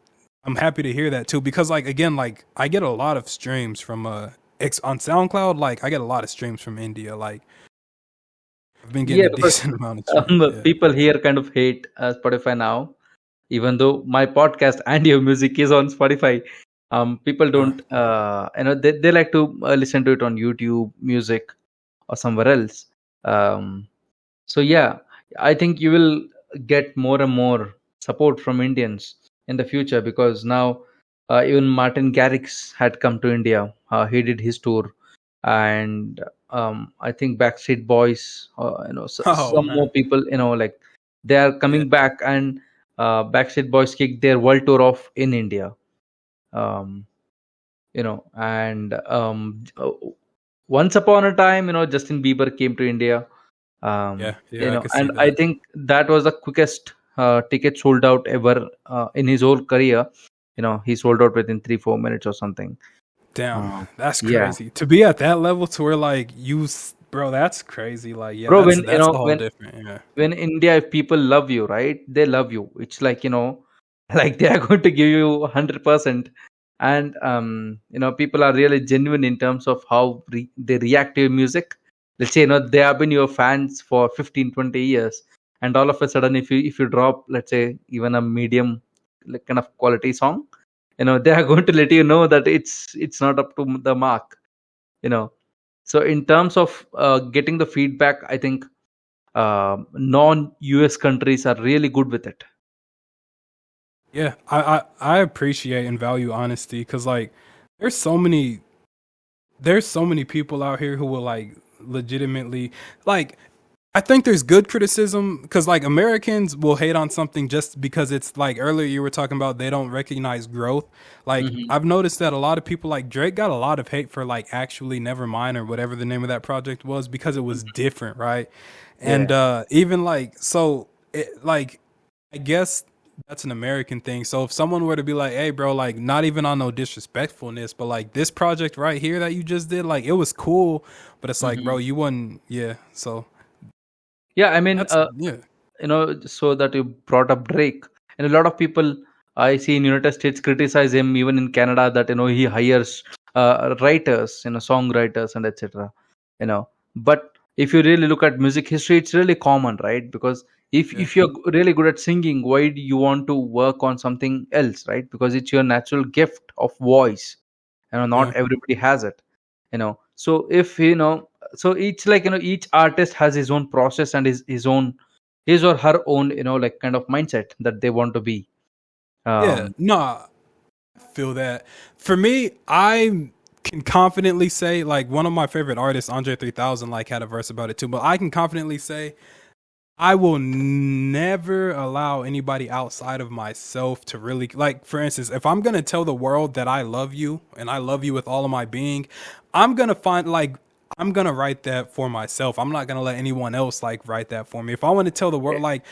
happy to hear that too because like again, like I get a lot of streams from on SoundCloud. Like I get a lot of streams from India. Like I've been getting Yeah, a because decent amount of streams. Yeah. people here kind of hate Spotify now, even though my podcast and your music is on Spotify. People Uh, don't, they like to listen to it on YouTube Music or somewhere else. Um, so yeah, I think you will get more and more support from Indians in the future, because now even Martin Garrix had come to India. He did his tour, and I think Backstreet Boys, oh some more man. people, like they are Yeah. coming back, and Backstreet Boys kicked their world tour off in India. Um, and once upon a time, Justin Bieber came to India. Yeah. Yeah. I could see And I that. think that was the quickest ticket sold out ever in his whole career. He sold out within 3-4 minutes or something. Damn, uh, that's yeah, crazy to be at that level to where like bro. That's crazy. Like, yeah, bro, that's a whole different. Yeah. when India, if people love you, right, they love you. It's like, like they are going to give you 100%. And people are really genuine in terms of how they react to your music. Let's say, they have been your fans for 15-20 years, and all of a sudden, if you drop, let's say, even a medium like kind of quality song, they are going to let you know that it's not up to the mark. you know so in terms of getting the feedback, I think non-US countries are really good with it. Yeah, I appreciate and value honesty because like there's so many there's so many people out here who will like legitimately like I think there's good criticism because like Americans will hate on something just because it's like earlier you were talking about they don't recognize growth. Like Hmm. I've noticed that a lot of people like Drake got a lot of hate for like actually Nevermind or whatever the name of that project was because it was different, right? And Yeah. even like so it like I guess that's an American thing. So if someone were to be like, "Hey, bro, like not even on no disrespectfulness, but like this project right here that you just did, like it was cool, but it's like, bro, Hmm. you wouldn't, yeah." So Yeah, I mean, that's yeah, so that you brought up Drake, and a lot of people I see in United States criticize him, even in Canada, that he hires writers, songwriters and etc. But if you really look at music history, it's really common, right? Because yeah, if you're really good at singing, why do you want to work on something else, right? Because it's your natural gift of voice. yeah, Not everybody has it. So if so each, like, each artist has his own process and his own, his or her own, like kind of mindset that they want to be. yeah. um No, I feel that. For me, I can confidently say like one of my favorite artists, Andre 3000, like had a verse about it too. But I can confidently say I will never allow anybody outside of myself to really like for instance, if I'm going to tell the world that I love you and I love you with all of my being, I'm going to find like I'm going to write that for myself. I'm not going to let anyone else like write that for me. If I want to tell the yeah. world like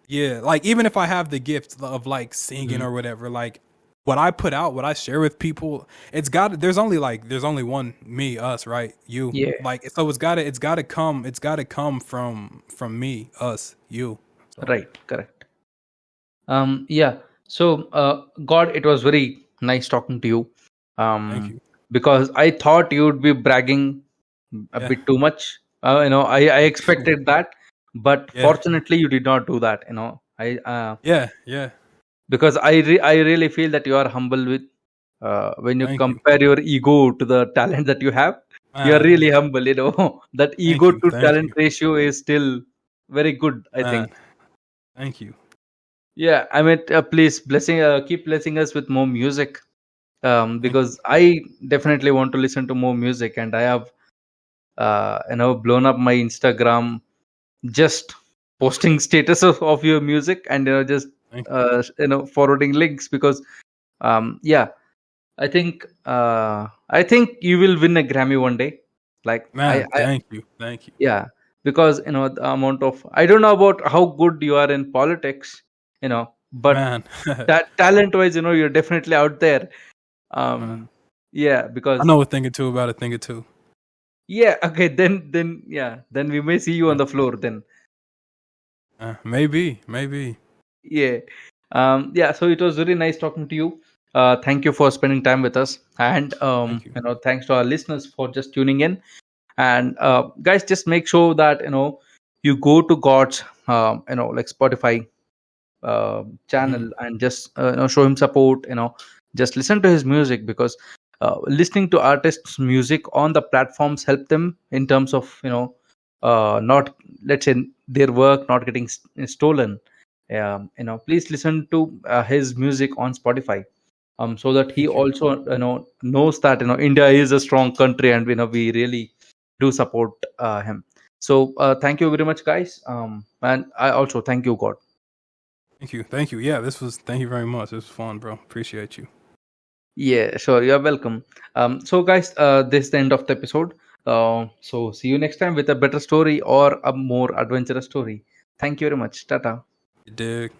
yeah, like even if I have the gift of like singing Mhm. or whatever, like what I put out, what I share with people, it's got there's only one me, us, right? You. Yeah. Like so it's gotta come from me, us, you. So Right. Correct. Yeah. So, God, it was very nice talking to you. thank Um, you. because I thought you would be bragging a Yeah. bit too much. I expected that, but Yeah. fortunately, you did not do that. Yeah. Yeah. Because I really feel that you are humble with, when you Thank you. compare your ego to the talent that you have. You are Man. really humble. That Thank ego you. to Thank talent you. ratio is still very good, I Man. think. Thank you. Yeah, I mean, please keep blessing us with more music, Thank you. because I definitely want to listen to more music, and I have blown up my Instagram just posting status of your music, and just Thank you. forwarding links, because yeah, I think you will win a Grammy one day. Like, Man, thank you. Thank you. yeah, because the amount of, I don't know about how good you are in politics, but Man. that talent wise, you're definitely out there. Man. Yeah, I because know a thing or two about a thing or two. yeah, okay, then yeah, then we may see you on Yeah. the floor then. Maybe. Maybe. Yeah. Yeah, so it was very nice talking to you. Thank you for spending time with us, and Thank you. thanks to our listeners for just tuning in. And guys, just make sure that you go to God's like Spotify Mhm. channel, and just show him support. Just listen to his music, because listening to artists music on the platforms help them in terms of not, let's say, their work not getting stolen. Please listen to his music on Spotify, so that he Thank you. also knows that India is a strong country, and we really do support him. So thank you very much, guys, and I also thank you, God. Thank you. Thank you. Yeah, thank you very much. This was fun, bro. Appreciate you. Yeah, sure. You're welcome. So, guys, this is the end of the episode. So, see you next time with a better story or a more adventurous story. Thank you very much. Tata. You dig?